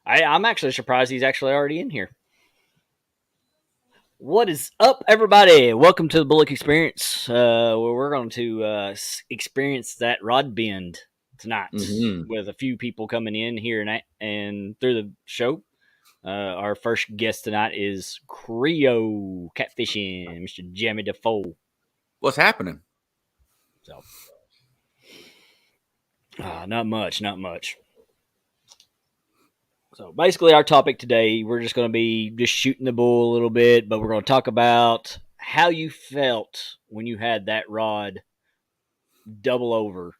I'm actually surprised he's actually already in here. What is up, everybody? Welcome to the Bullock Experience, where we're going to experience that rod bend tonight Mm-hmm. with a few people coming in here and through the show. Our first guest tonight is Creo Catfishing, Mr. Jamie Defoe. What's happening? So, not much, not much. So basically, our topic today, we're just going to be just shooting the bull a little bit, but we're going to talk about how you felt when you had that rod double over,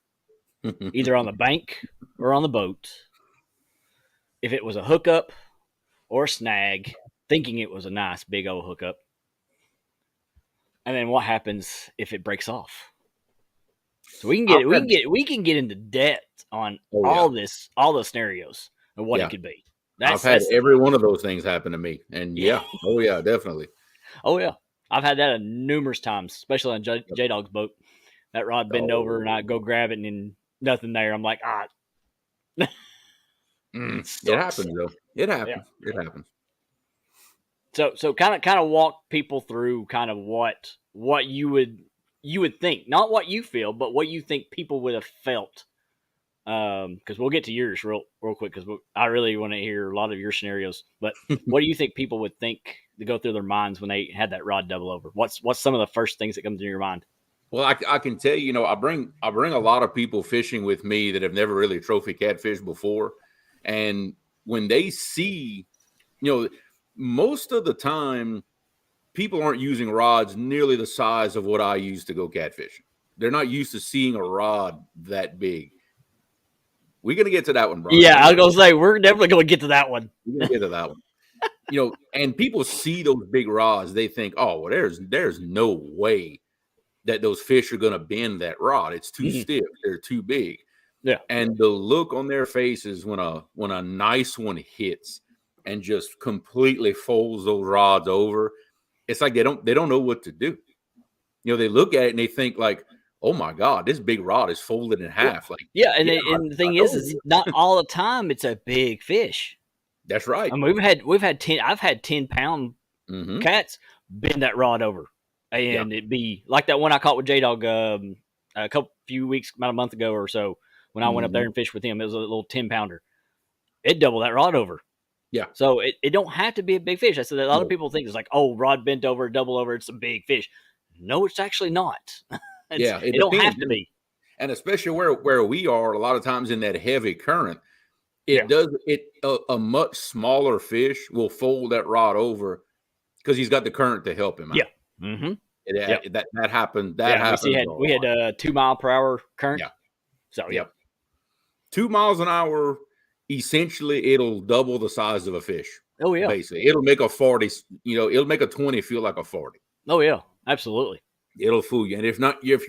either on the bank or on the boat. If it was a hookup or a snag, thinking it was a nice big old hookup, and then what happens if it breaks off? So we can I've get we had, can get we can get into depth on oh yeah, all the scenarios and what it yeah. could be. I've That's had that's the every thing. one of those things happen to me, and Yeah. yeah, oh yeah, definitely. Oh yeah. I've had that numerous times, especially on Yep. J Dog's boat. That rod bend over and I go Oh, grab it and then nothing there. I'm like, it it sucks. happens though. It Yeah. happens. It happens. So kind of walk people through kind of what you would think, not what you feel, but what you think people would have felt. Because we'll get to yours real quick because I really want to hear a lot of your scenarios. But what do you think people would think to go through their minds when they had that rod double over? What's some of the first things that come to your mind? Well, I can tell you, I bring a lot of people fishing with me that have never really trophy catfished before, and when they see, you know, most of the time people aren't using rods nearly the size of what I use to go catfishing. They're not used to seeing a rod that big. We're gonna get to that one, Brian. Yeah, Don't I was worry. gonna say we're definitely gonna get to that one. We're gonna get to that one. And people see those big rods, they think, oh, well, there's no way that those fish are gonna bend that rod. It's too Mhm. stiff, they're too big. Yeah, And the look on their faces when a nice one hits and just completely folds those rods over, it's like they don't know what to do. They look at it and they think like, oh my God, this big rod is folded in well, half. Like, yeah, yeah, and the I thing know. is not all the time it's a big fish. That's I right. mean, we've had 10. I've had 10-pound Mm-hmm. cats bend that rod over, Yeah. and it be like that one I caught with J Dog a couple few weeks, about a month ago or so. When I went up there Mm-hmm. and fished with him, it was a little 10-pounder. It doubled that rod over. Yeah. So it don't have to be a big fish. I said a lot of No. people think it's like, oh, rod bent over, double over, it's a big fish. No, it's actually not. Yeah, it It don't have depends. to be. And especially where we are, a lot of times in that heavy current, Yeah, a much smaller fish will fold that rod over because he's got the current to help him yeah, out. mm-hmm. Yeah, That happens. That yeah. happens a We had lot. 2 mile per hour current. Yeah. So yeah, Yep. 2 miles an hour, essentially, it'll double the size of a fish. oh yeah, Basically, it'll make a 40. It'll make a 20 feel like a 40. oh yeah, absolutely. It'll fool you. And if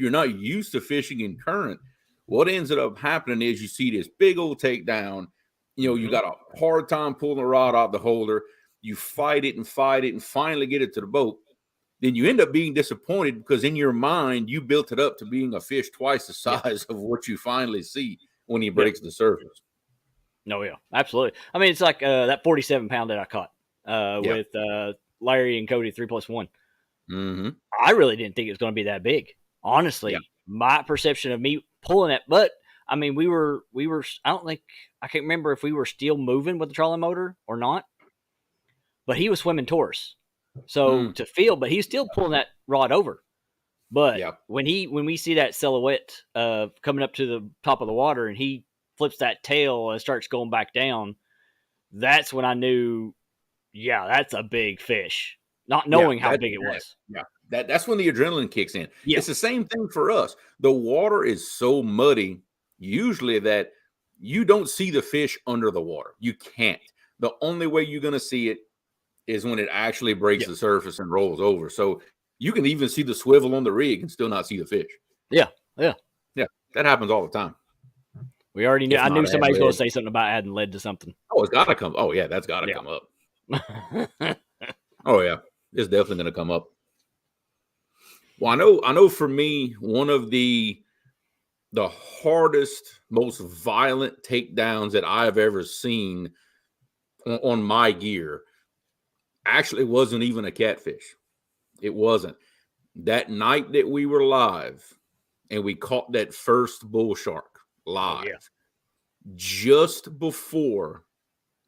you're not used to fishing in current, what ends up happening is you see this big old takedown. You Mm-hmm. got a hard time pulling the rod out the holder. You fight it and finally get it to the boat. Then you end up being disappointed because in your mind you built it up to being a fish twice the Yeah, size of what you finally see when he yeah. breaks the surface. No, yeah, absolutely. I mean, it's like that 47-pound that I caught Yeah. with Larry and Cody 3+1. Mm-hmm. I really didn't think it was going to be that big. Yeah. Honestly, my perception of me pulling it, but I mean, we were. I don't think I can't remember if we were still moving with the trolling motor or not. But he was swimming towards us. So Mm. to feel, but he's still pulling that rod over. But Yeah. when we see that silhouette coming up to the top of the water and he flips that tail and starts going back down, that's when I knew, yeah, that's a big fish. Not Yeah. knowing how big it was. Yeah. That's when the adrenaline kicks in. Yeah, It's the same thing for us. The water is so muddy, usually, that you don't see the fish under the water. You can't. The only way you're going to see it is when it actually breaks yeah, the surface and rolls over. So you can even see the swivel on the rig and still not see the fish. yeah, yeah. Yeah, that happens all the time. We already knew. If I knew not add somebody was going to lead. say something about adding lead to something. Oh, it's got to come. Oh, yeah, that's got to come up. Yeah. Oh, yeah, it's definitely going to come up. Well, I know. For me, one of the hardest, most violent takedowns that I've ever seen on my gear actually wasn't even a catfish. It wasn't. That night that we were live and we caught that first bull shark live, just before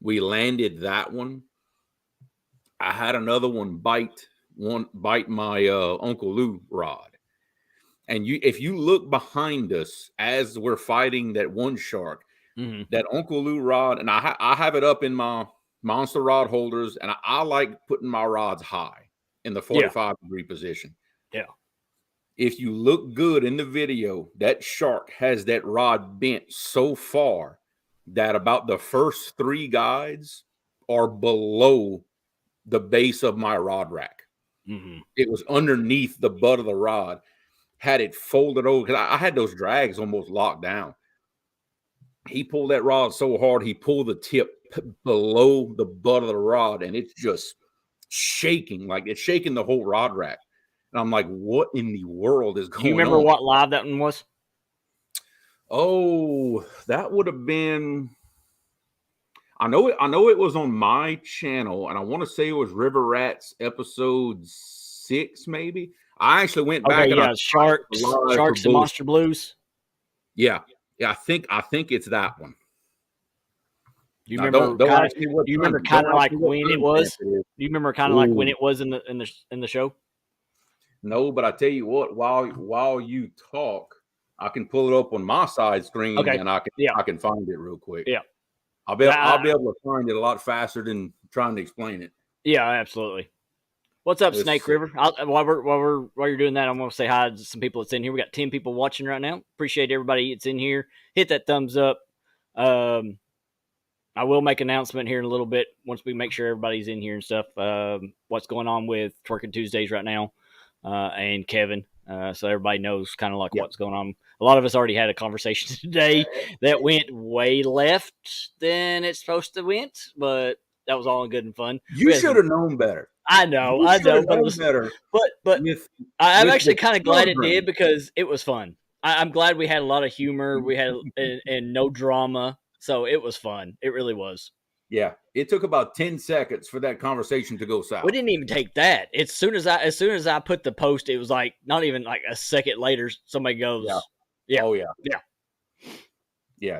we landed that one, I had another one bite my Uncle Lou rod. And if you look behind us as we're fighting that one shark, that Uncle Lou rod, and I have it up in my monster rod holders, and I like putting my rods high in the 45-degree position. Yeah. If you look good in the video, that shark has that rod bent so far that about the first 3 guides are below the base of my rod rack. It was underneath the butt of the rod. Had it folded over, because I had those drags almost locked down. He pulled that rod so hard, he pulled the tip below the butt of the rod, and it's just shaking, like it's shaking the whole rod rack. And I'm like, what in the world is going on? Do you remember what live that one was? Oh, that would have been, I know it was on my channel, and I want to say it was River Rats episode 6, maybe. I actually went back and Sharks and Monster Blues. Yeah, I think it's that one. Do you remember? Do you remember kind of like when it was? Do you remember kind of like when it was in the show? No, but I tell you what, while you talk, I can pull it up on my side screen, and I can find it real quick. Yeah, I'll be able to find it a lot faster than trying to explain it. Yeah, absolutely. What's up, Snake River? While you're doing that, I'm going to say hi to some people that's in here. We got 10 people watching right now. Appreciate everybody that's in here. Hit that thumbs up. I will make an announcement here in a little bit once we make sure everybody's in here and stuff. What's going on with Twerking Tuesdays right now, and Kevin, so everybody knows kind of like what's going on. A lot of us already had a conversation today that went way left than it's supposed to went, but that was all good and fun. You should have known better. I know, but I'm actually kind of glad it did, because it was fun. I'm glad we had a lot of humor. We had and no drama, so it was fun. It really was. Yeah, it took about 10 seconds for that conversation to go south. We didn't even take that. As soon as I put the post, it was like not even like a second later, somebody goes, "Yeah, oh yeah."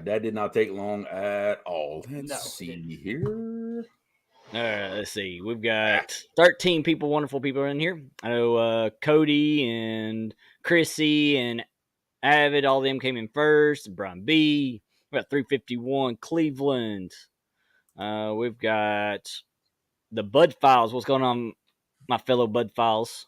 That did not take long at all. Let's see here. Let's see. We've got 13 people, wonderful people in here. I know Cody and Chrissy and Avid, all of them came in first. Brian B. We got 351 Cleveland. We've got the Bud Files. What's going on, my fellow Bud Files?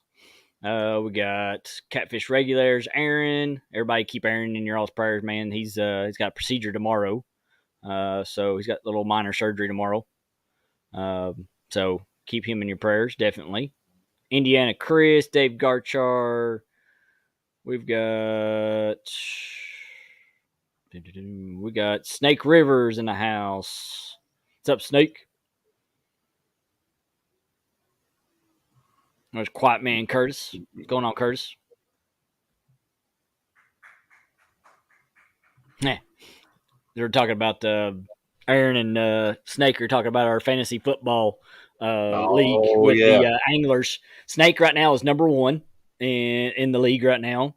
We got Catfish Regulars, Aaron. Everybody keep Aaron in your all's prayers, man. He's got a procedure tomorrow. So he's got a little minor surgery tomorrow. So keep him in your prayers, definitely. Indiana Chris, Dave Garchar. We've got Snake Rivers in the house. What's up, Snake? There's Quiet Man Curtis. What's going on, Curtis? Yeah. They were talking about Aaron and Snake are talking about our fantasy football league with the Anglers. Snake right now is number 1 in the league right now.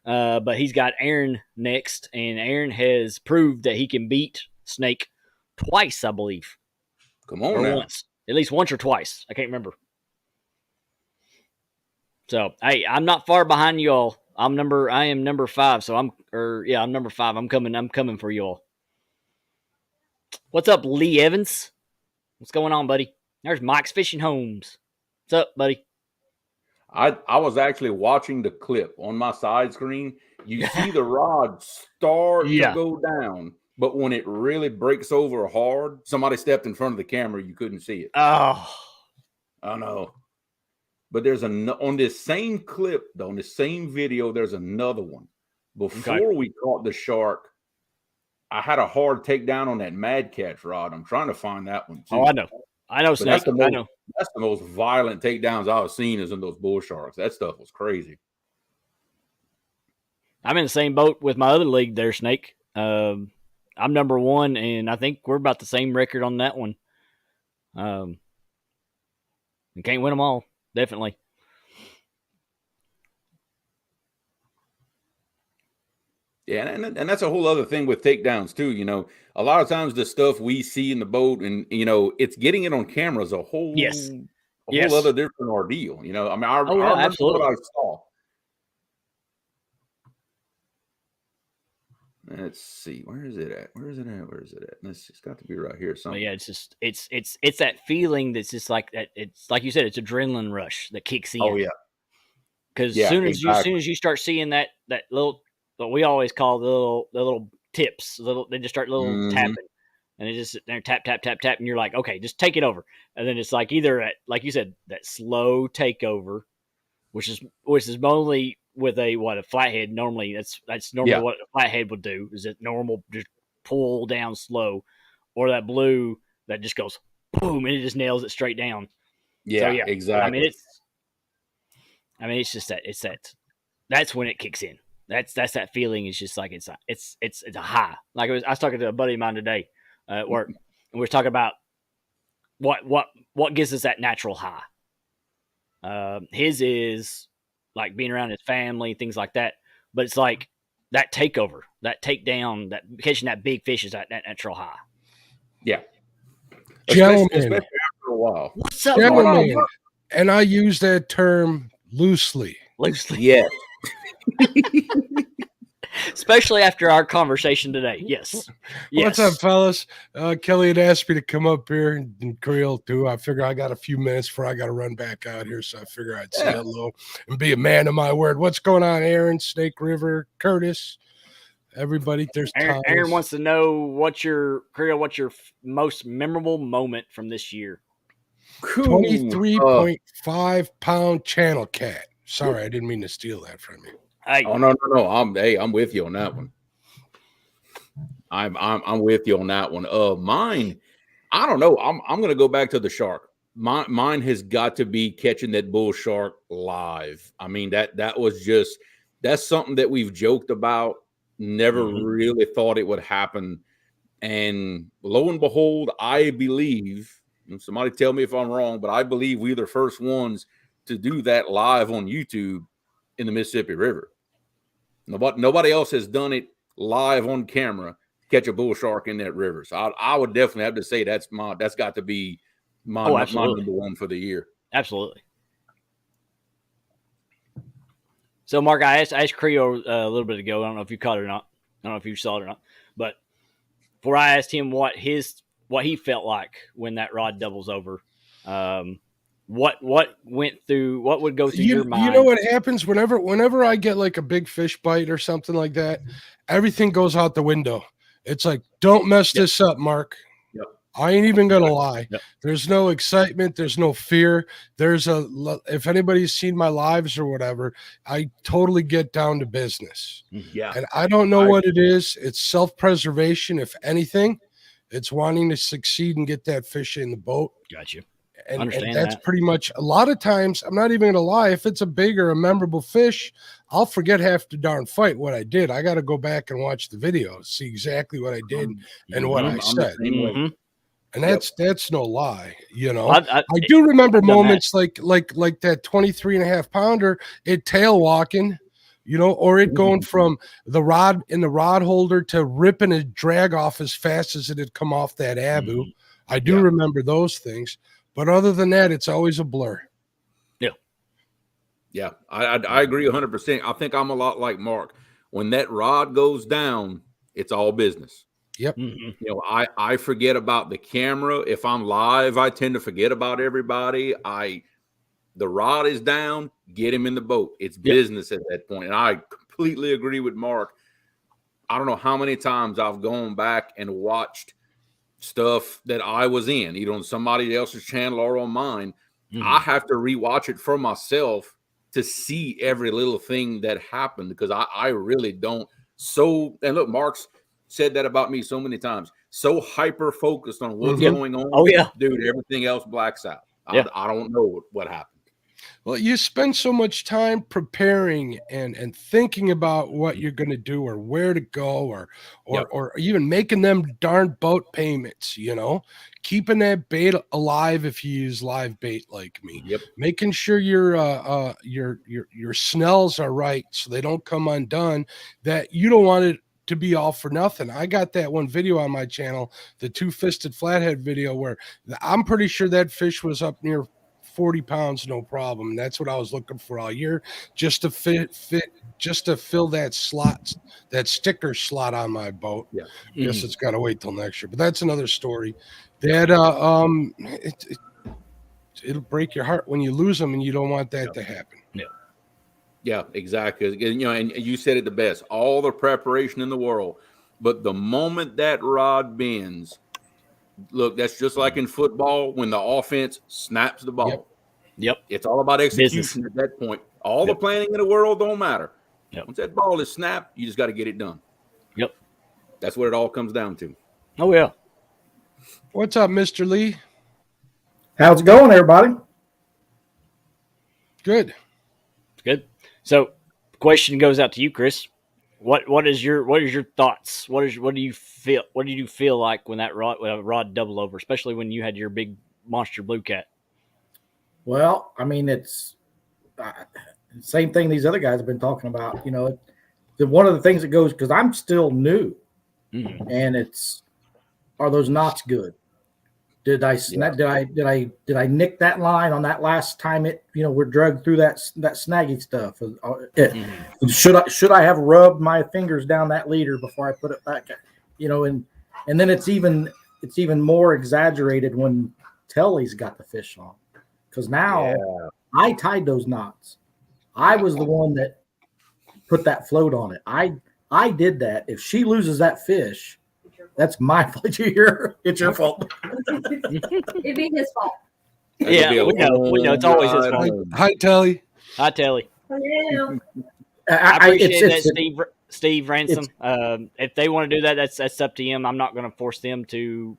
But he's got Aaron next, and Aaron has proved that he can beat Snake twice, I believe. Come on, now. Once. At least once or twice. I can't remember. So, hey, I'm not far behind y'all. I am number 5, so I'm number 5. I'm coming for y'all. What's up, Lee Evans? What's going on, buddy? There's Mike's Fishing Homes. What's up, buddy? I was actually watching the clip on my side screen. You see the rod start to go down, but when it really breaks over hard, somebody stepped in front of the camera. You couldn't see it. Oh, I know. But there's on this same clip, though, on the same video, there's another one. Before we caught the shark, I had a hard takedown on that Mad Catch rod. I'm trying to find that one too. Oh, I know, Snake. I know. That's the most violent takedowns I've seen is in those bull sharks. That stuff was crazy. I'm in the same boat with my other league there, Snake. I'm number 1, and I think we're about the same record on that one. You can't win them all, definitely. Yeah, and that's a whole other thing with takedowns too. You know, a lot of times the stuff we see in the boat, and it's getting it on camera is Yes. a whole Yes. other different ordeal. You know, I mean, I Oh, yeah, remember absolutely. what I saw. Let's see, where is it at? Where is it at? Where is it at? It's got to be right here But somewhere. yeah, it's just it's that feeling that's just like that. It's like you said, it's adrenaline rush that kicks Oh in yeah, because yeah, soon exactly. as you start seeing that little what we always call the little tips, they just start little Hmm. tapping, and they just sit there tap tap tap tap, and you're like, okay, just take it over, and then it's like either at like you said that slow takeover, which is only with a flathead. Normally, that's normally Yeah, what a flathead would do. Is it normal just pull down slow, or that blue that just goes boom and it just nails it straight down. So yeah, yeah, I mean exactly. it's just that's when it kicks in. That's that feeling. It's just like it's a high. Like I was talking to a buddy of mine today at work, and we were talking about what gives us that natural high. His is like being around his family, things like that. But it's like that takeover, that takedown, that catching that big fish is that natural high. Yeah, especially Gentlemen, after a while. What's up, What's going Mark? on, gentlemen, Mark? and I use that term loosely. Loosely, Yeah, especially after our conversation today. Yes. What's up, fellas? Kelly had asked me to come up here and Creel too. I figure I got a few minutes before I got to run back out here, so I figure I'd say Yeah. hello and be a man of my word. What's going on, Aaron, Snake River, Curtis, everybody? There's Aaron Thomas. wants to know what's your most memorable moment from this year. cool. 23.5 pound channel cat. Sorry, I didn't mean to steal that from you. Hey, Oh no! I'm with you on that one. I'm with you on that one. Mine, I don't know. I'm gonna go back to the shark. Mine has got to be catching that bull shark live. I mean that was just that's something that we've joked about. Never really thought it would happen, and lo and behold, I believe. And somebody tell me if I'm wrong, but I believe we're the first ones to do that live on YouTube in the Mississippi River. Nobody else has done it live on camera to catch a bull shark in that river. So I would definitely have to say that's got to be my number one for the year. Absolutely. So, Mark, I asked Creo a little bit ago. I don't know if you caught it or not. I don't know if you saw it or not. But before I asked him what he felt like when that rod doubles over, what would go through your mind? You know what happens whenever I get like a big fish bite or something like that, everything goes out the window. It's like, don't mess this up, Mark. Yep. I ain't even gonna lie. Yep. There's no excitement. There's no fear. If anybody's seen my lives or whatever, I totally get down to business. Yeah. And I don't know what it is. It's self-preservation. If anything, it's wanting to succeed and get that fish in the boat. Gotcha. And that's pretty much a lot of times. I'm not even going to lie. If it's a big or a memorable fish, I'll forget half the darn fight what I did. I got to go back and watch the video, see exactly what I did and what I said. And that's no lie, you know. I do remember moments like that 23.5 pounder, it tail walking, you know, or it going from the rod in the rod holder to ripping a drag off as fast as it had come off that Abu. I do remember those things. But other than that, it's always a blur. Yeah. Yeah. I agree 100%. I think I'm a lot like Mark. When that rod goes down, it's all business. Yep. You know, I forget about the camera. If I'm live, I tend to forget about everybody. The rod is down, get him in the boat. It's business at that point. And I completely agree with Mark. I don't know how many times I've gone back and watched stuff that I was in, either on somebody else's channel or on mine. I have to rewatch it for myself to see every little thing that happened because I really don't. And look, Mark's said that about me so many times. So hyper focused on what's going on. Oh yeah, dude. Everything else blacks out. I don't know what happened. Well, you spend so much time preparing and thinking about what you're going to do or where to go or even making them darn boat payments, keeping that bait alive if you use live bait like me. Yep. Making sure your snells are right so they don't come undone, that you don't want it to be all for nothing. I got that one video on my channel, the two-fisted flathead video, where I'm pretty sure that fish was up near 40 pounds, no problem. That's what I was looking for all year, just to just to fill that slot, that sticker slot on my boat. Yeah. Guess it's got to wait till next year, but that's another story. That it'll break your heart when you lose them, and you don't want that to happen. Yeah, exactly. And you said it the best. All the preparation in the world, but the moment that rod bends, look, that's just like in football when the offense snaps the ball. Yep. It's all about execution at that point. All the planning in the world don't matter. Yep. Once that ball is snapped, you just got to get it done. Yep. That's what it all comes down to. Oh, yeah. What's up, Mr. Lee? How's it going, everybody? Good. Good. So, question goes out to you, Chris. What is your thoughts? What do you feel? What did you feel like when that rod doubled over, especially when you had your big monster blue cat? Well, I mean, it's same thing these other guys have been talking about. One of the things that goes, because I'm still new, and are those knots good? Did I snap? Did I nick that line on that last time we're drugged through that snaggy stuff? Should I have rubbed my fingers down that leader before I put it back? And then it's even more exaggerated when Telly's got the fish on, because now I tied those knots. I was the one that put that float on it. I did that. If she loses that fish, that's my fault. It's your fault. It'd be his fault. Yeah, we know. It's always his fault. Hi, Telly. Hi, Telly. Yeah. I appreciate that, Steve Ransom. If they want to do that, that's up to them. I'm not going to force them to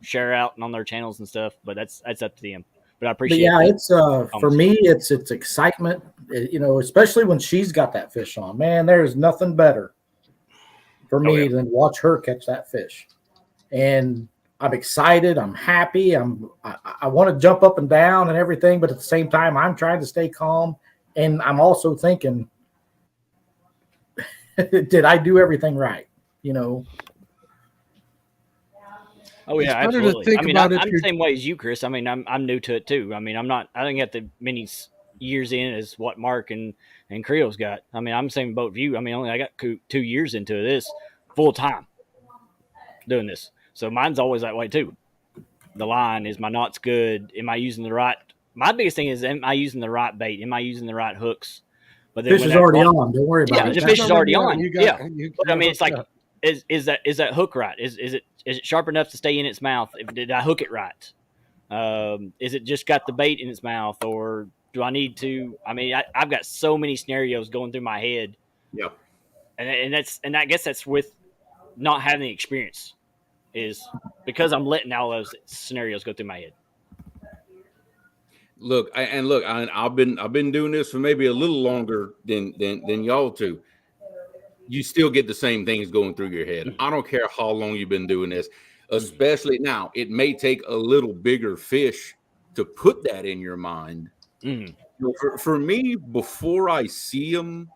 share out on their channels and stuff, but that's up to them. But I appreciate. But it's for me, it's excitement. Especially when she's got that fish on. Man, there's nothing better for me than watch her catch that fish. And I'm excited. I'm happy. I want to jump up and down and everything, but at the same time, I'm trying to stay calm. And I'm also thinking, did I do everything right? Oh yeah, absolutely. I'm the same way as you, Chris. I mean, I'm new to it too. I mean, I don't get the many years in as what Mark and Creel's got. I mean, I'm the same boat with you. I mean, I got 2 years into this full time doing this. So mine's always that way too. The line is, my knot's good. Am I using the right? My biggest thing is, am I using the right bait? Am I using the right hooks? But then fish is already on. Don't worry about it. The fish is already on. But I mean, it's like, up. Is that hook right? Is it sharp enough to stay in its mouth? Did I hook it right? Is it just got the bait in its mouth, or do I need to? I mean, I've got so many scenarios going through my head. Yeah, and I guess that's with not having the experience, is because I'm letting all those scenarios go through my head. Look, I've been doing this for maybe a little longer than y'all two. You still get the same things going through your head. I don't care how long you've been doing this, especially now. It may take a little bigger fish to put that in your mind. For me, before I see them,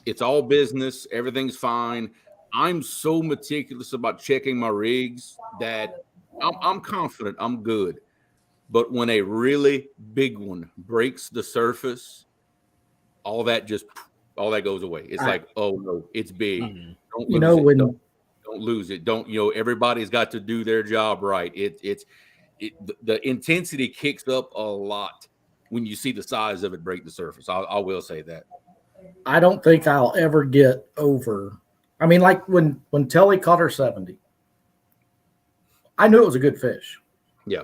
it's all business. Everything's fine. I'm so meticulous about checking my rigs that I'm confident I'm good. But when a really big one breaks the surface, all that goes away. It's like, oh no, it's big. Don't lose it. Don't everybody's got to do their job right. The intensity kicks up a lot when you see the size of it break the surface. I will say that. I don't think I'll ever get over. I mean, like when Telly caught her 70, I knew it was a good fish. Yeah.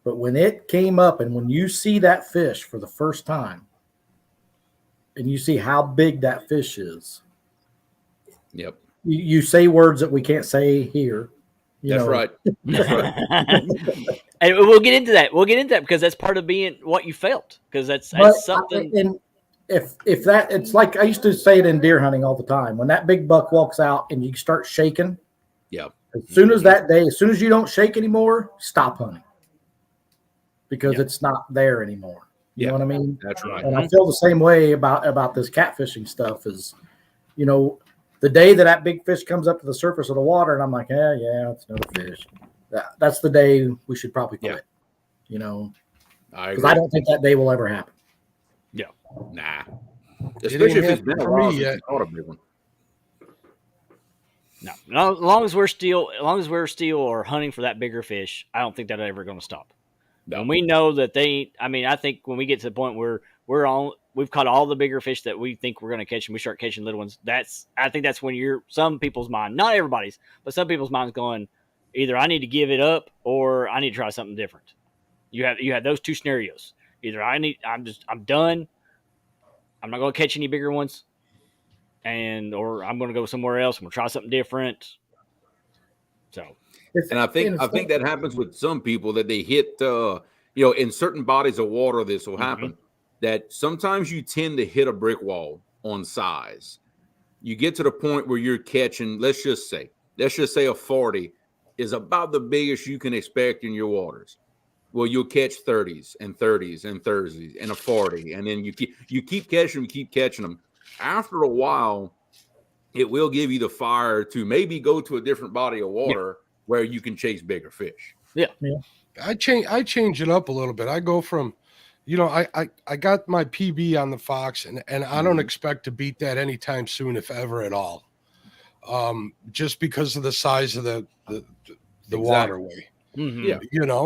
But when it came up, and when you see that fish for the first time, and you see how big that fish is, yep, you say words that we can't say here. That's right. That's right. And we'll get into that. We'll get into that because that's part of being what you felt. Because that's something. And if that, it's like I used to say it in deer hunting all the time. When that big buck walks out and you start shaking, Yeah. as soon as that day, as soon as you don't shake anymore, stop hunting because it's not there anymore. You know what I mean? That's right. And I feel the same way about this catfishing stuff. Is the day that big fish comes up to the surface of the water, and I'm like, yeah, it's another fish. That's the day we should probably quit. Because I don't think that day will ever happen. Yeah. Nah. Especially if it's been a while since you caught a big one. No. As long as we're still or hunting for that bigger fish, I don't think that's ever going to stop. No. And we know that I think when we get to the point where we've caught all the bigger fish that we think we're going to catch and we start catching little ones, I think that's when some people's mind, not everybody's, but some people's mind's going, either I need to give it up or I need to try something different. You have those two scenarios. Either I'm done. I'm not going to catch any bigger ones, or I'm going to go somewhere else. I'm going to try something different. So, and I think that happens with some people that they hit, in certain bodies of water. This will happen. That sometimes you tend to hit a brick wall on size. You get to the point where you're catching. Let's just say a 40 is about the biggest you can expect in your waters. Well, you'll catch 30s and 30s and 30s and a 40, and then you keep catching them. After a while, it will give you the fire to maybe go to a different body of water where you can chase bigger fish. Yeah. I change it up a little bit. I go from, I got my PB on the Fox, and I don't expect to beat that anytime soon, if ever at all. Just because of the size of the waterway. Yeah.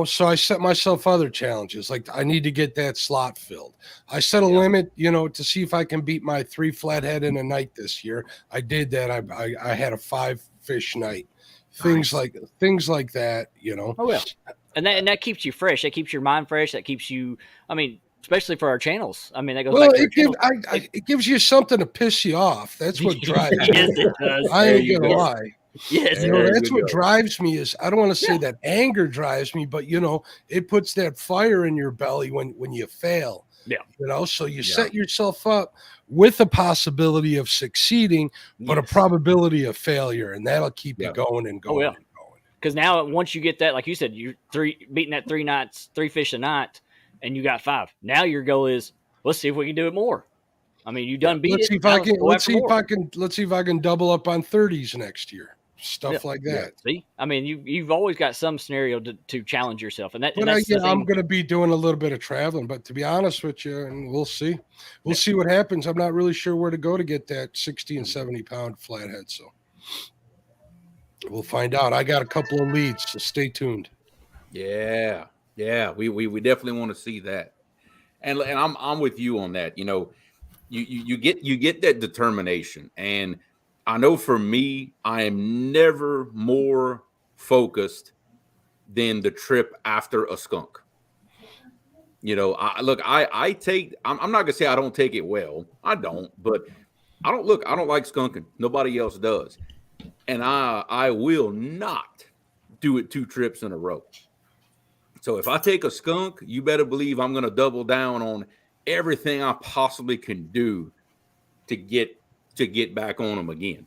So I set myself other challenges. Like I need to get that slot filled. I set a limit, to see if I can beat my 3 flathead in a night this year. I did that. I had a 5 fish night. Things like that, Oh yeah. And that keeps you fresh. That keeps your mind fresh. That keeps you, especially for our channels. That goes back to it gives you something to piss you off. That's what drives me. Yes, it does. I ain't gonna lie. Yes, that's what drives me. Is I don't want to say that anger drives me, but it puts that fire in your belly when you fail. Yeah. So you set yourself up with a possibility of succeeding, but a probability of failure, and that'll keep you going and going. And going. Because now, once you get that, like you said, you're beating that 3 fish a night, and you got 5. Now your goal is, let's see if we can do it more. You done beat let's it. Let's see if I can double up on 30s next year. Stuff like that. See, you've always got some scenario to challenge yourself, and I'm going to be doing a little bit of traveling. But to be honest with you, and we'll see what happens. I'm not really sure where to go to get that 60 and 70 pound flathead. So we'll find out. I got a couple of leads, so stay tuned. Yeah, we definitely want to see that, and I'm with you on that. You get that determination. And I know for me, I am never more focused than the trip after a skunk. I'm not gonna say I don't take it well. I don't, but I don't like skunking. Nobody else does. And I will not do it 2 trips in a row. So if I take a skunk, you better believe I'm going to double down on everything I possibly can do to get back on them again.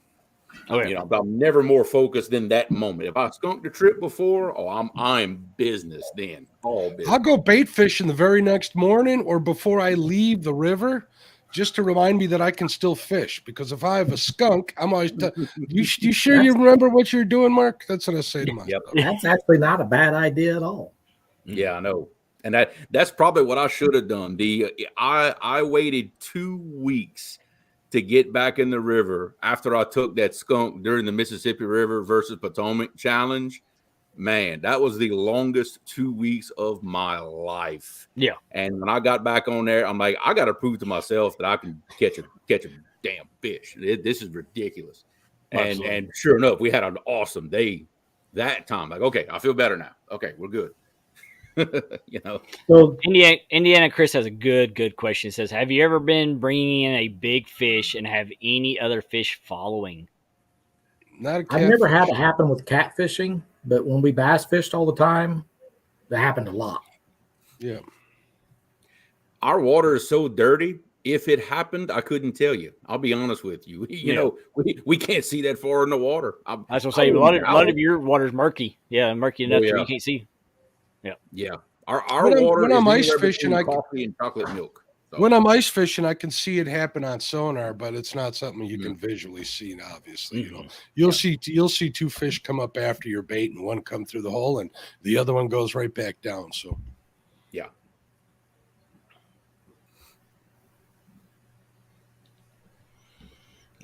Oh, yeah. I'm never more focused than that moment. If I skunked the trip before, I'm business then. All business. I'll go bait fishing the very next morning or before I leave the river, just to remind me that I can still fish. Because if I have a skunk, I'm always you sure you remember what you're doing, Mark? That's what I say to myself. That's actually not a bad idea at all. Yeah, I know. And that's probably what I should have done. I waited 2 weeks to get back in the river after I took that skunk during the Mississippi River versus Potomac challenge. Man, that was the longest 2 weeks of my life. Yeah. And when I got back on there, I'm like, I got to prove to myself that I can catch a damn fish. This is ridiculous. And sure enough, we had an awesome day that time. Like, okay, I feel better now. Okay, we're good. So Indiana Chris has a good question. It says, have you ever been bringing in a big fish and have any other fish following? Not a I've never had it happen with catfishing, but when we bass fished all the time, That happened a lot. Yeah. Our water is so dirty. If it happened, I couldn't tell you. I'll be honest with you. You know, we can't see that far in the water. I was gonna say a lot of your water's murky. Yeah, murky enough that you can't see. Yeah. Our When water I'm is ice anywhere fishing, between coffee and chocolate milk. So. When I'm ice fishing, I can see it happen on sonar, but it's not something you can visually see. Obviously, you know, you'll see 2 fish come up after your bait, and one come through the hole, and the other one goes right back down. So, yeah.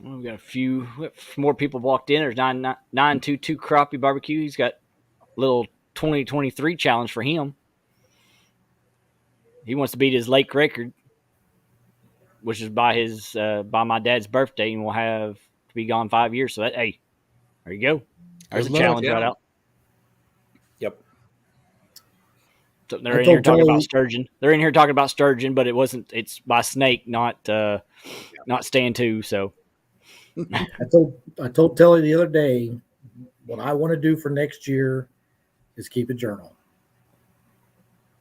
Well, we got a few more people walked in. There's 922 Crappie Barbecue. He's got a little 2023 challenge for him. He wants to beat his lake record, which is by my dad's birthday, and we'll have to be gone 5 years. So there you go. There's a challenge right out. Yep. So they're in here talking about sturgeon. They're in here talking about sturgeon, but it's by snake, not stand to. So I told Telly the other day, what I want to do for next year is keep a journal.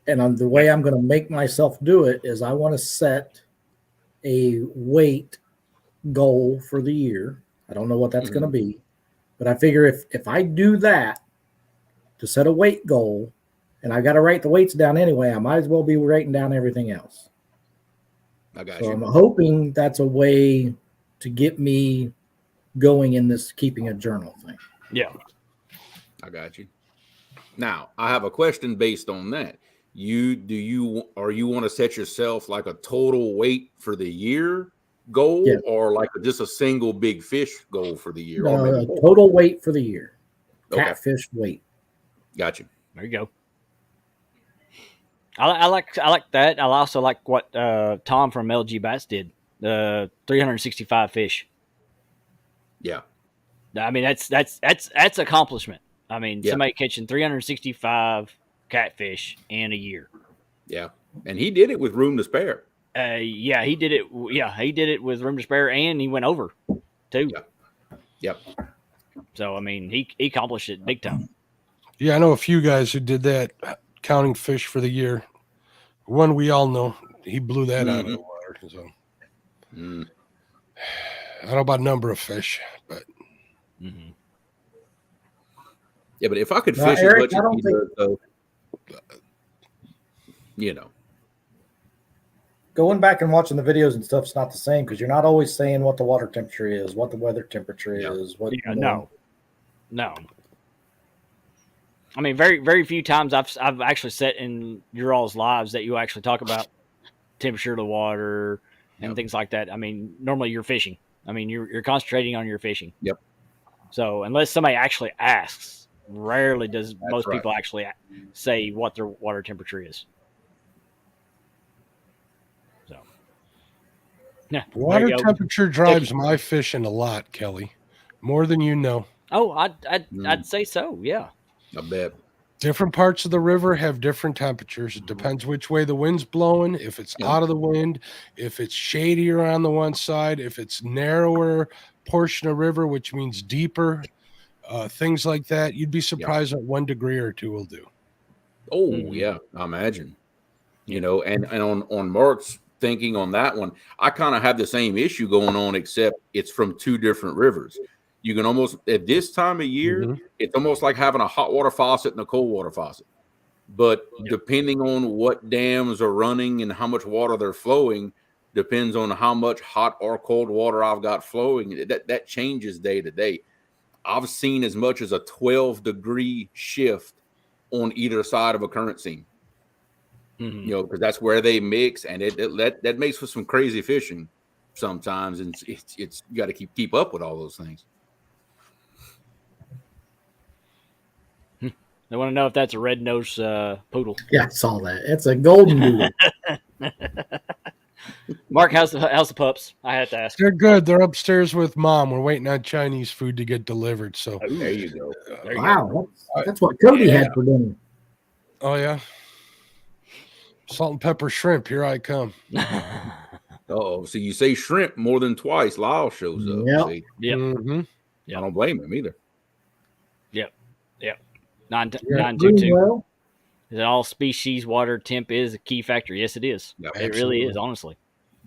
And the way I'm going to make myself do it is I want to set a weight goal for the year. I don't know what that's going to be, but I figure if I do that to set a weight goal, and I got to write the weights down anyway, I might as well be writing down everything else. I got so you. I'm hoping that's a way to get me going in this keeping a journal thing. Yeah. I got you. Now, I have a question based on that. You want to set yourself like a total weight for the year goal, or like just a single big fish goal for the year? No, a total weight for the year. Catfish weight. Got you. There you go. I like that. I also like what Tom from LG Bass did. 365 fish. Yeah. I mean that's accomplishment. I mean, somebody catching 365 catfish in a year. Yeah, and he did it with room to spare. He did it. Yeah, he did it with room to spare, and he went over too. Yeah. Yep. So I mean, he accomplished it big time. Yeah, I know a few guys who did that, counting fish for the year. One we all know, he blew that out of the water. So I don't know about number of fish, but yeah, but if I could fish Eric, as much as he does, though, you know, going back and watching the videos and stuff's not the same because you're not always saying what the water temperature is, what the weather temperature is. No. I mean, very, very few times I've actually sat in your all's lives that you actually talk about temperature of the water and things like that. I mean, normally you're fishing. I mean, you're concentrating on your fishing. Yep. So unless somebody actually asks, rarely does most people actually say what their water temperature is. So, yeah, water temperature drives my fishing a lot, Kelly, more than you know. Oh, I'd say so. Yeah. I bet. Different parts of the river have different temperatures. It depends which way the wind's blowing, if it's out of the wind, if it's shadier on the one side, if it's narrower portion of river, which means deeper, things like that. You'd be surprised what 1 degree or 2 will do. Oh, yeah, I imagine. You know, and on Mark's thinking on that one, I kind of have the same issue going on, except it's from 2 different rivers. You can almost, at this time of year, it's almost like having a hot water faucet and a cold water faucet. But depending on what dams are running and how much water they're flowing, depends on how much hot or cold water I've got flowing. That changes day to day. I've seen as much as a 12-degree shift on either side of a current seam. You know, because that's where they mix, and that makes for some crazy fishing sometimes, and it's you got to keep up with all those things. They want to know if that's a red-nosed poodle. Yeah, I saw that. It's a golden doodle. Mark, how's the pups? I had to ask. They're good. They're upstairs with Mom. We're waiting on Chinese food to get delivered. So there you go. Wow, that's what Cody had for dinner. Oh yeah, salt and pepper shrimp. Here I come. Oh, so you say shrimp more than twice. Lyle shows up. Yeah. I don't blame him either. Yep. 922. That all species water temp is a key factor. Yes, it is. Yeah, It really is, absolutely. honestly.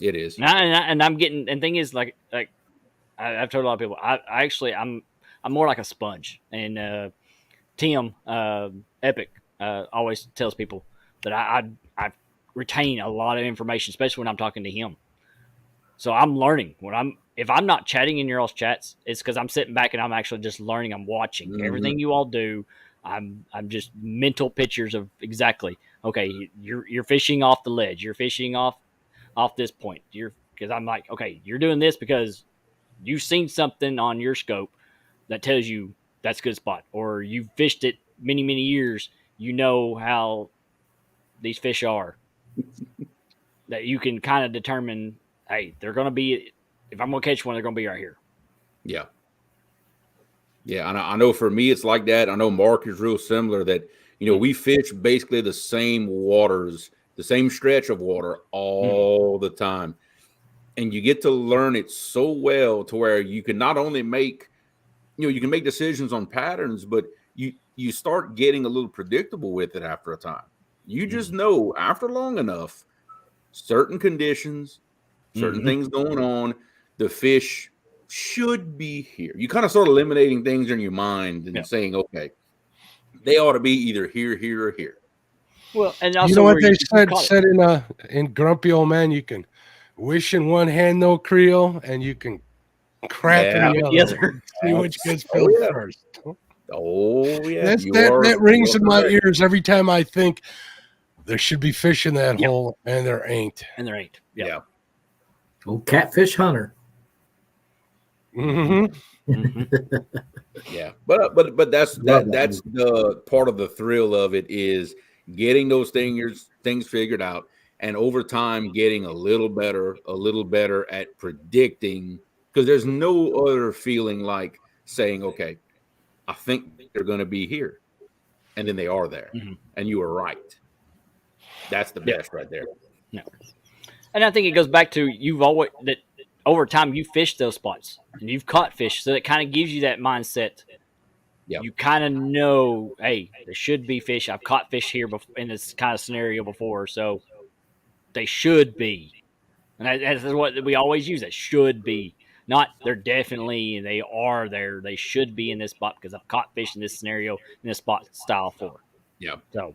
it is. And I'm getting, and thing is, I've told a lot of people, I'm more like a sponge. And Tim Epic always tells people that I retain a lot of information, especially when I'm talking to him. So I'm learning if I'm not chatting in your all's chats, it's because I'm sitting back and I'm actually just learning. I'm watching everything you all do. I'm just mental pictures of exactly, okay, you're fishing off the ledge, you're fishing off this point. Because I'm like, okay, you're doing this because you've seen something on your scope that tells you that's a good spot, or you fished it many years. You know how these fish are, that you can kind of determine, hey, they're going to be, if I'm going to catch one, they're going to be right here. Yeah. Yeah. And I know for me, it's like that. I know Mark is real similar that, we fish basically the same waters, the same stretch of water all the time. And you get to learn it so well to where you can not only make, you can make decisions on patterns, but you start getting a little predictable with it after a time. You just know after long enough, certain conditions, certain things going on, the fish should be here. You kind of start eliminating things in your mind and saying, okay, they ought to be either here, here, or here. Well, and also You know what they said in Grumpy Old Man, you can wish in one hand, no Creole, and you can crack in the other. See which gets filled first. Oh yeah, that rings in my ears every time I think there should be fish in that hole, and there ain't. Yeah. Old catfish hunter. Yeah, but that's the part of the thrill of it is getting those things figured out, and over time getting a little better at predicting, because there's no other feeling like saying, okay, I think they're going to be here, and then they are there, and you were right. That's the best right there. Yeah. And I think it goes back to over time you fish those spots and you've caught fish, so it kind of gives you that mindset. Yeah, you kind of know, hey, there should be fish. I've caught fish here in this kind of scenario before, so they should be. And that's what we always use. That should be, not they're definitely, they are there. They should be in this spot because I've caught fish in this scenario in this spot style for. Yeah. So,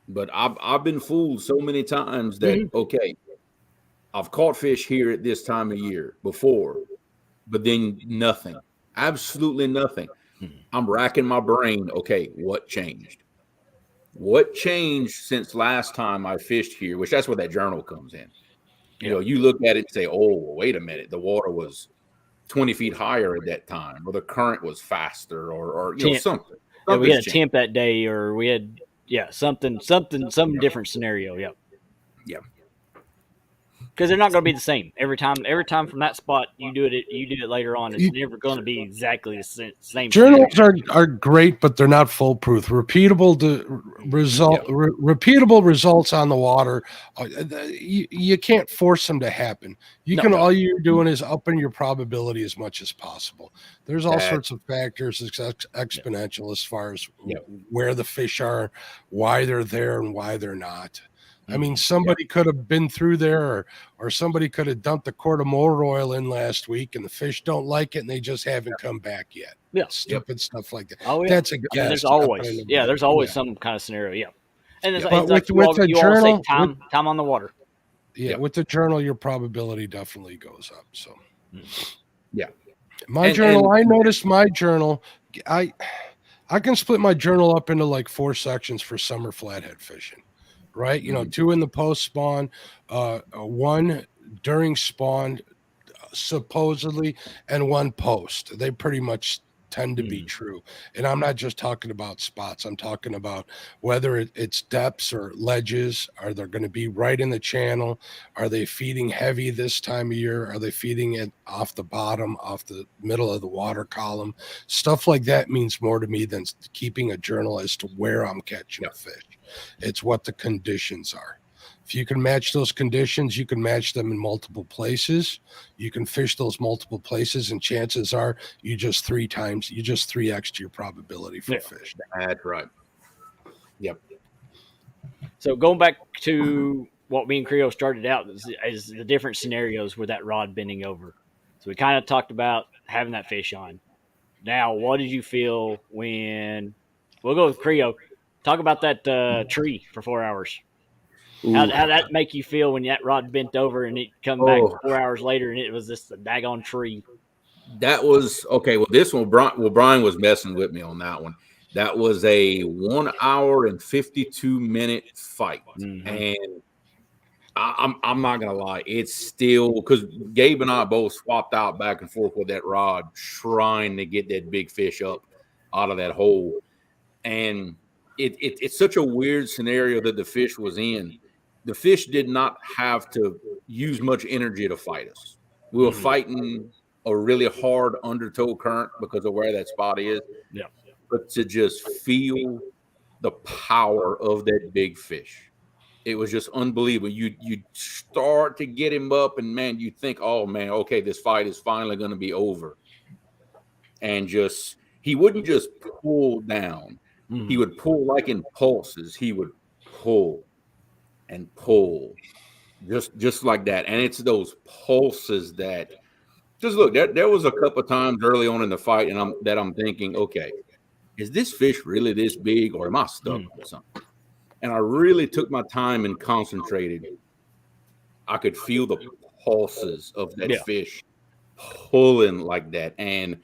but I've been fooled so many times that okay, I've caught fish here at this time of year before, but then nothing, absolutely nothing. I'm racking my brain. Okay, what changed? What changed since last time I fished here? Which that's where that journal comes in. You look at it and say, oh, wait a minute, the water was 20 feet higher at that time, or the current was faster, or something. Yeah, we had a temp that day, or we had some different scenario. Yeah. Because they're not going to be the same every time. Every time from that spot you do it later on. It's never going to be exactly the same. Journals are great, but they're not foolproof. Repeatable results on the water. You can't force them to happen. All you're doing is upping your probability as much as possible. There's all sorts of factors. It's exponential as far as where the fish are, why they're there, and why they're not. I mean, somebody could have been through there, or somebody could have dumped a quart of motor oil in last week, and the fish don't like it, and they just haven't come back yet. Yeah, stupid stuff like that. Oh, yeah. That's a guess. There's always some kind of scenario. Yeah, and it's with like the journal, time on the water. Yeah, with the journal, your probability definitely goes up. So, yeah, my journal. I noticed my journal. I can split my journal up into like 4 sections for summer flathead fishing. Right, 2 in the post spawn, 1 during spawn, supposedly, and 1 post. They pretty much tend to be true. And I'm not just talking about spots. I'm talking about whether it's depths or ledges. Are they going to be right in the channel? Are they feeding heavy this time of year? Are they feeding it off the bottom, off the middle of the water column? Stuff like that means more to me than keeping a journal as to where I'm catching a fish. It's what the conditions are. If you can match those conditions, you can match them in multiple places. You can fish those multiple places, and chances are you just 3x to your probability for fish. That's right. Yep. So going back to what me and Creo started out is the different scenarios with that rod bending over. So we kind of talked about having that fish on. Now, what did you feel when we'll go with Creo? Talk about that tree for 4 hours. How that make you feel when that rod bent over and it come back Oh. 4 hours later and it was just a daggone tree? That was okay. Well, this one, Brian was messing with me on that one. That was a 1 hour and 52-minute fight, and I'm not gonna lie, it's still because Gabe and I both swapped out back and forth with that rod, trying to get that big fish up out of that hole, and it's such a weird scenario that the fish was in. The fish did not have to use much energy to fight us. We were fighting a really hard undertow current because of where that spot is. Yeah. But to just feel the power of that big fish, it was just unbelievable. You start to get him up, and man, you think, oh man, okay, this fight is finally going to be over. And just he wouldn't just pull down; he would pull like in pulses. He would pull and pull, just like that. And it's those pulses that. Just look, there was a couple of times early on in the fight, and I'm thinking, okay, is this fish really this big, or am I stuck with something? And I really took my time and concentrated. I could feel the pulses of that fish pulling like that. And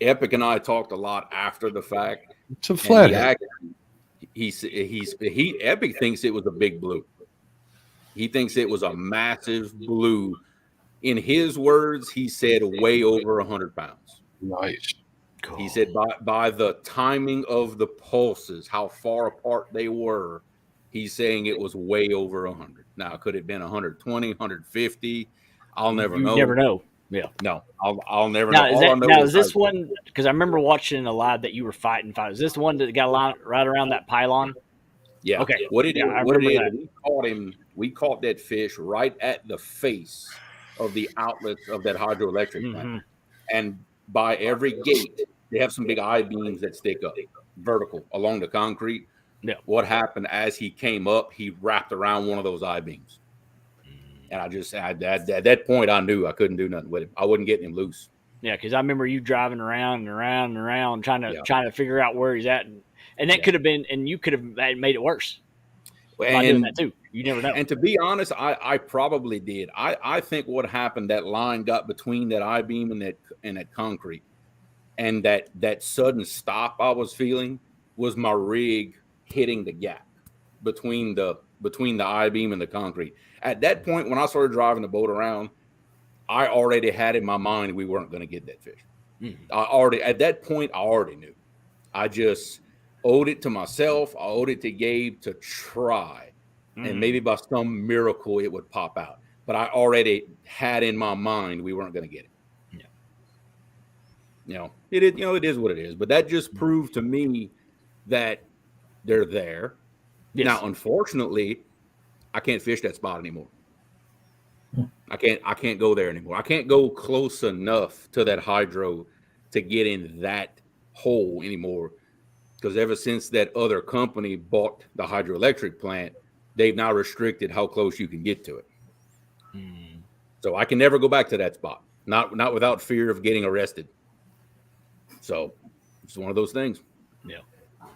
Epic and I talked a lot after the fact. It's a flathead. Epic thinks it was a big blue. He thinks it was a massive blue. In his words, he said way over 100 pounds. Nice. Cool. He said by the timing of the pulses, how far apart they were, he's saying it was way over 100. Now, could it have been 120, 150? I'll never know. You never know. Yeah. No, I'll never know. Is this one, because I remember watching a live that you were fighting. Is this the one that got a line right around that pylon? Yeah. Okay. What it is, we caught that fish right at the face of the outlets of that hydroelectric plant. And by every gate, they have some big I-beams that stick up vertical along the concrete. Yeah. What happened as he came up, he wrapped around one of those I-beams. And at that point, I knew I couldn't do nothing with him. I wasn't getting him loose. Yeah, because I remember you driving around and around and around trying to figure out where he's at. And that could have been, and you could have made it worse by doing that too. You never know. And to be honest, I probably did. I think what happened, that line got between that I-beam and that concrete. And that sudden stop I was feeling was my rig hitting the gap between the I-beam and the concrete. At that point, when I started driving the boat around, I already had in my mind we weren't going to get that fish. At that point, I already knew. I just owed it to myself. I owed it to Gabe to try. And maybe by some miracle it would pop out. But I already had in my mind we weren't going to get it. It is what it is. But that just proved to me that they're there. Yes. Now, unfortunately, I can't fish that spot anymore. I can't go there anymore. I can't go close enough to that hydro to get in that hole anymore. Because ever since that other company bought the hydroelectric plant, they've now restricted how close you can get to it. So I can never go back to that spot. Not without fear of getting arrested. So it's one of those things. Yeah.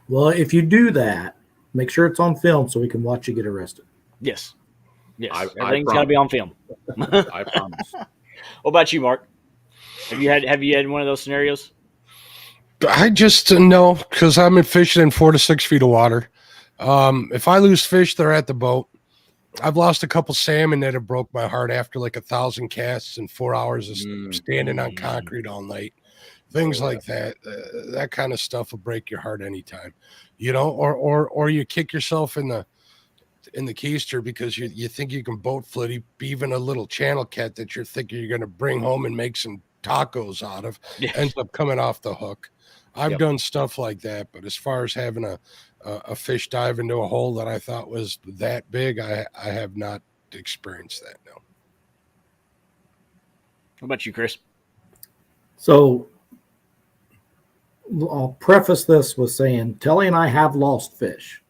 Well, if you do that, make sure it's on film so we can watch you get arrested. Yes. Yes. Everything's got to be on film. I promise. What about you, Mark? Have you had one of those scenarios? I just know, because I've been fishing in 4 to 6 feet of water. If I lose fish, they're at the boat. I've lost a couple salmon that have broke my heart after like 1,000 casts and 4 hours of standing on concrete all night. Things like that. That kind of stuff will break your heart anytime, or you kick yourself in the keister because you think you can boat flip even a little channel cat that you're thinking you're going to bring home and make some tacos out of ends up coming off the hook. I've done stuff like that, but as far as having a fish dive into a hole that I thought was that big, I have not experienced that. No. What about you, Chris? So I'll preface this with saying Telly and I have lost fish,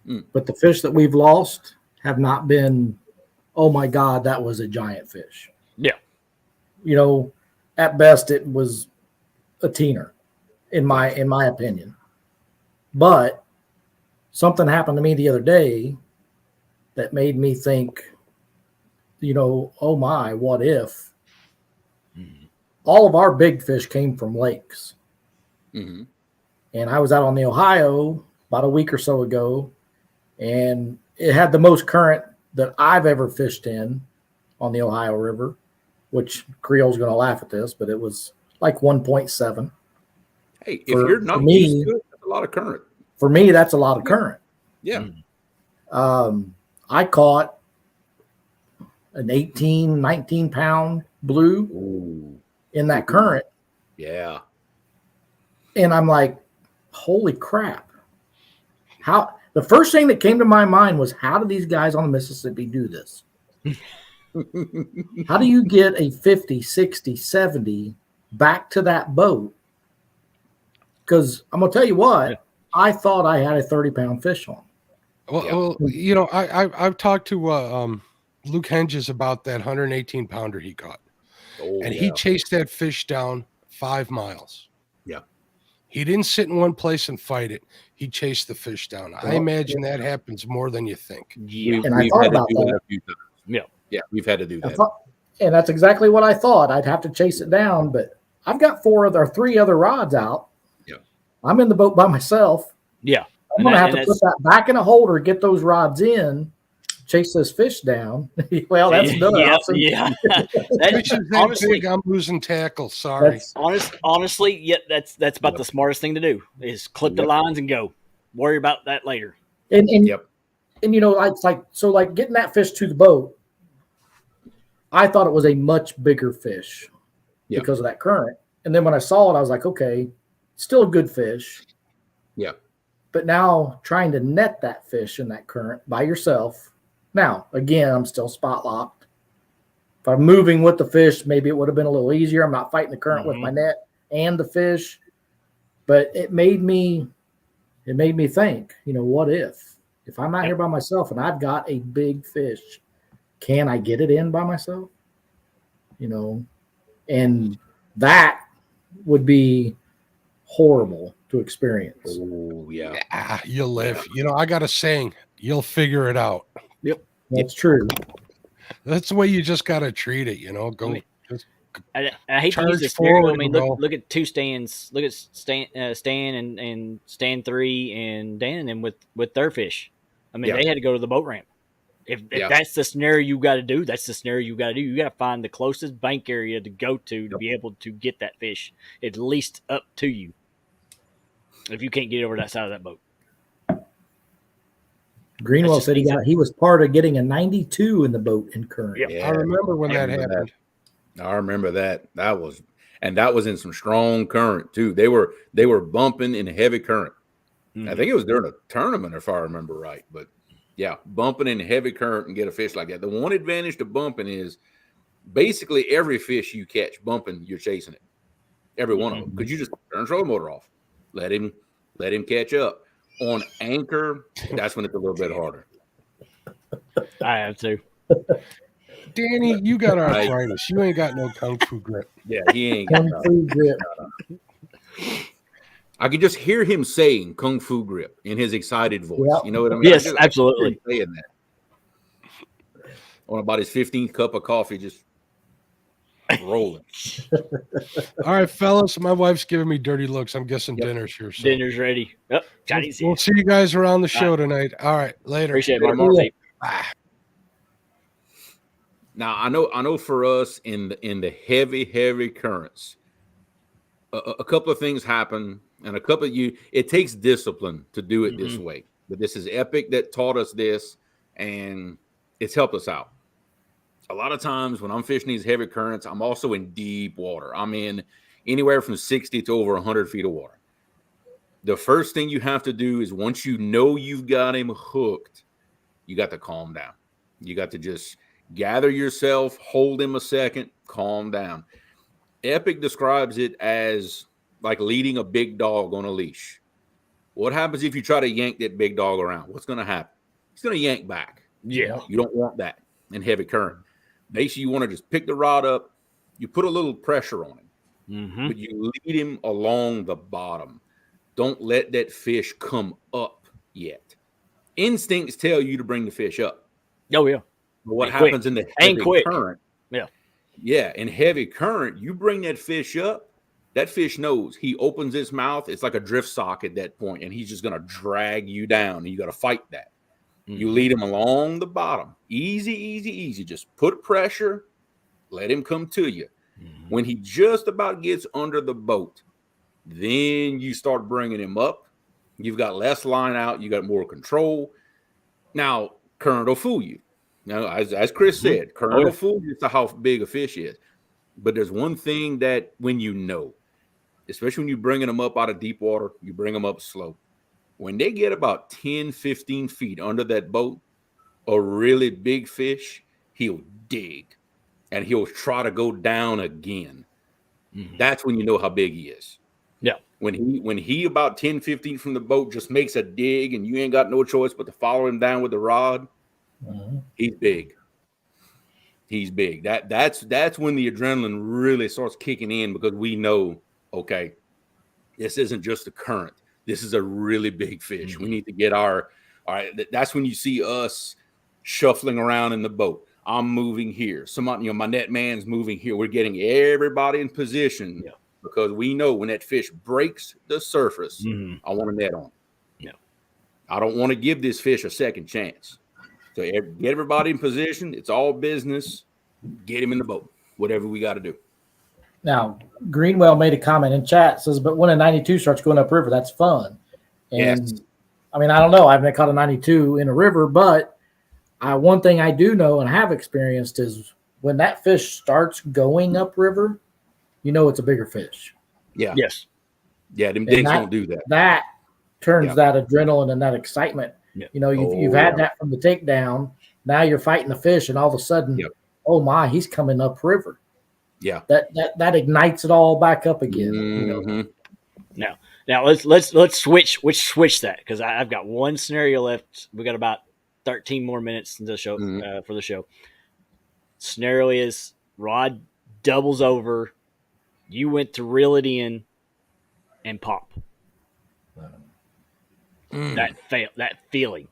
Mm. but the fish that we've lost have not been, oh my God, that was a giant fish. Yeah. You know, at best it was a teener, in my opinion. But something happened to me the other day that made me think, you know, oh my, what if? All of our big fish came from lakes. Mm-hmm. And I was out on the Ohio about a week or so ago, and it had the most current that I've ever fished in on the Ohio River, which Creole's going to laugh at this, but it was like 1.7. Hey, if you're not used to it, that's a lot of current. For me, that's a lot of current. Yeah. I caught an 18, 19 pound blue Ooh. in that current. Yeah. And I'm like, holy crap. How the first thing that came to my mind was, how do these guys on the Mississippi do this? How do you get a 50, 60, 70 back to that boat? Because I'm going to tell you what, I thought I had a 30-pound fish on. Well, you know, I've talked to Luke Henges about that 118 pounder he caught, and he chased that fish down 5 miles. Yeah. He didn't sit in one place and fight it. He chased the fish down. I imagine that happens more than you think. Yeah. And I thought about that. A few times. Yeah. Yeah, we've had to do that. And that's exactly what I thought. I'd have to chase it down, but I've got 3 other rods out. Yeah. I'm in the boat by myself. Yeah. I'm going to have to put that back in a holder, get those rods in, chase this fish down. Well, that's another option. Yeah. Fish is that big, I'm losing tackle. Sorry. Honestly, yeah, that's about the smartest thing to do is clip the lines and go. Worry about that later. And you know, it's like getting that fish to the boat. I thought it was a much bigger fish because of that current. And then when I saw it, I was like, okay, still a good fish. Yeah. But now trying to net that fish in that current by yourself. Now, again, I'm still spot locked. If I'm moving with the fish, maybe it would have been a little easier. I'm not fighting the current with my net and the fish. But it made me think, you know, what if I'm out here by myself and I've got a big fish, can I get it in by myself? You know, and that would be horrible to experience. Oh, yeah. You'll live. You know, I got a saying, you'll figure it out. Yep. That's true. That's the way you just got to treat it, you know. Go. I hate to use this scenario. I mean, look at 2 stands. Look at Stan and Stan 3 and Dan and them with their fish. I mean, they had to go to the boat ramp. If that's the scenario you got to do, that's the scenario you got to do. You got to find the closest bank area to go to be able to get that fish at least up to you. If you can't get over that side of that boat. Greenwell said he was part of getting a 92 in the boat in current. Yep. Yeah, I remember when that happened. I remember that. That was in some strong current too. They were bumping in heavy current. Mm-hmm. I think it was during a tournament, if I remember right. But yeah, bumping in heavy current and get a fish like that. The one advantage to bumping is basically every fish you catch bumping, you're chasing it. Every one of them. Because you just turn trolling motor off. Let him catch up. On anchor, that's when it's a little bit harder. I have to. Danny, you got arthritis. You ain't got no kung fu grip. Yeah, he ain't got kung fu grip. I could just hear him saying "kung fu grip" in his excited voice. Yep. You know what I mean? Yes, absolutely. Saying that. On about his 15th cup of coffee, just rolling. All right, fellas. My wife's giving me dirty looks. I'm guessing dinner's here. So. Dinner's ready. Oh, Chinese. We'll see you guys around the show tonight. All right, later. Appreciate it, Mark. Now I know for us in the heavy currents, a couple of things happen, and it takes discipline to do it this way. But this is Epic that taught us this, and it's helped us out. A lot of times when I'm fishing these heavy currents, I'm also in deep water. I'm in anywhere from 60 to over 100 feet of water. The first thing you have to do is once you know you've got him hooked, you got to calm down. You got to just gather yourself, hold him a second, calm down. Epic describes it as like leading a big dog on a leash. What happens if you try to yank that big dog around? What's going to happen? He's going to yank back. Yeah. You don't want that in heavy current. Basically, you want to just pick the rod up. You put a little pressure on him, but you lead him along the bottom. Don't let that fish come up yet. Instincts tell you to bring the fish up. Oh, yeah. But what Ain't happens quick. in the Ain't heavy quick. current? Yeah. Yeah, in heavy current, you bring that fish up. That fish knows. He opens his mouth. It's like a drift sock at that point, and he's just going to drag you down, and you got to fight that. You lead him along the bottom. Easy, easy, easy. Just put pressure. Let him come to you. When he just about gets under the boat, then you start bringing him up. You've got less line out. You got more control. Now, current will fool you. Now, as Chris said, current will fool you as to how big a fish is. But there's one thing that when you know, especially when you're bringing them up out of deep water, you bring them up slow. When they get about 10, 15 feet under that boat, a really big fish, he'll dig and he'll try to go down again. That's when you know how big he is. Yeah. When he about 10, 15 from the boat just makes a dig and you ain't got no choice but to follow him down with the rod, he's big. He's big. That's when the adrenaline really starts kicking in because we know, okay, this isn't just a current. This is a really big fish. We need to get all right. That's when you see us shuffling around in the boat. I'm moving here. Somebody, my net man's moving here. We're getting everybody in position because we know when that fish breaks the surface, I want a net on. Yeah. I don't want to give this fish a second chance. So get everybody in position. It's all business. Get him in the boat. Whatever we got to do. Now, Greenwell made a comment in chat, says, but when a 92 starts going upriver, that's fun. And Yes. I mean, I don't know. I haven't caught a 92 in a river, but one thing I do know and have experienced is when that fish starts going upriver, you know it's a bigger fish. Yeah. Yes. Yeah, them dinks don't do that. That turns that adrenaline and that excitement. Yeah. You know, you've had that from the takedown. Now you're fighting the fish, and all of a sudden, oh my, he's coming upriver. Yeah. That ignites it all back up again. You know? Now let's switch that because I've got one scenario left. We got about 13 more minutes in the show for the show. Scenario is rod doubles over. You went to reel it in and pop. That feeling.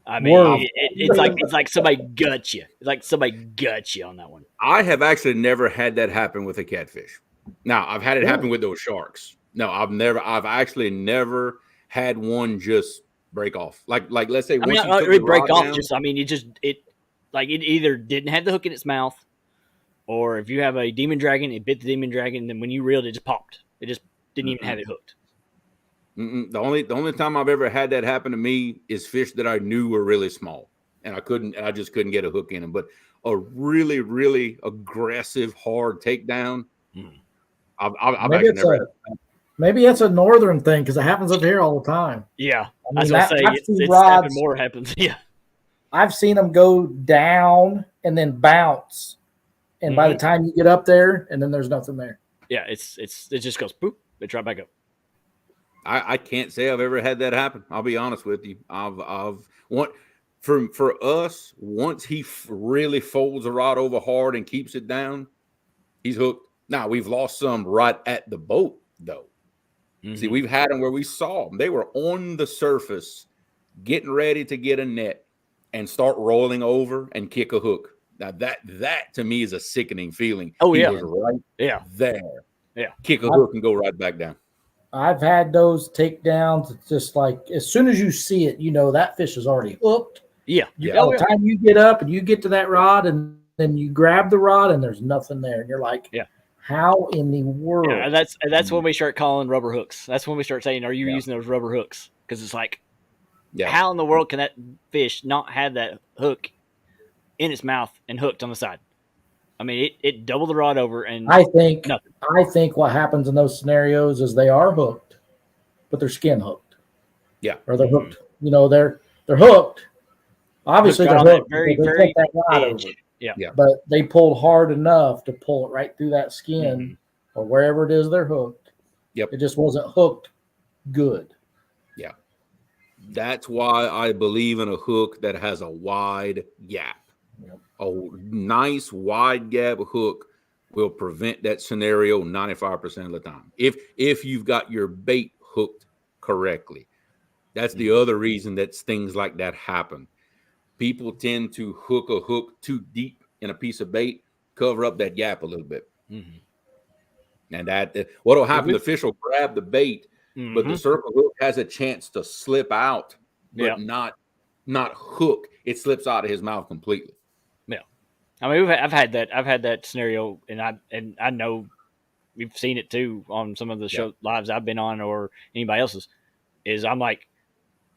I mean, it's like somebody gut you. It's like somebody gut you on that one. I have actually never had that happen with a catfish. Now, I've had it happen with those sharks. No, I've actually never had one just break off. Like let's say once you took the break rod off. down, It either didn't have the hook in its mouth, or if you have a demon dragon, it bit the demon dragon, and then when you reeled, it just popped. It just didn't even have it hooked. The only time I've ever had that happen to me is fish that I knew were really small, and I just couldn't get a hook in them. But a really, really aggressive, hard takedown, I've actually never had that. Maybe it's a northern thing because it happens up here all the time. Yeah, I mean, I was gonna say it's happened more happens. Yeah, I've seen them go down and then bounce, and by the time you get up there, and then there's nothing there. Yeah, it just goes boop. It's right back up. I can't say I've ever had that happen. I'll be honest with you. For us, once he really folds the rod over hard and keeps it down, he's hooked. Now we've lost some right at the boat though. See, we've had them where we saw them. They were on the surface, getting ready to get a net and start rolling over and kick a hook. Now that to me is a sickening feeling. Oh, he yeah. was right there. Yeah. Kick a hook and go right back down. I've had those takedowns. It's just like as soon as you see it, you know that fish is already hooked. Yeah. By the time you get up and you get to that rod and then you grab the rod and there's nothing there. And you're like, how in the world? Yeah, that's when we start calling rubber hooks. That's when we start saying, are you using those rubber hooks? Because it's like, how in the world can that fish not have that hook in its mouth and hooked on the side? I mean, it doubled the rod over, and I think nothing. what happens in those scenarios is they are hooked, but they're skin hooked. Yeah, or they're hooked. You know, they're hooked. Obviously, they're hooked. Very that rod edge. over. Yeah. But they pulled hard enough to pull it right through that skin or wherever it is they're hooked. Yep. It just wasn't hooked good. Yeah. That's why I believe in a hook that has a wide gap. Yep. A nice wide gap hook will prevent that scenario 95% of the time. If you've got your bait hooked correctly. That's the other reason that things like that happen. People tend to hook a hook too deep in a piece of bait, cover up that gap a little bit. And that what'll happen, the fish will grab the bait, but the circle hook has a chance to slip out, but not hook. It slips out of his mouth completely. Yeah. I mean, I've had that scenario, and I know we've seen it too on some of the show lives I've been on or anybody else's. Is I'm like,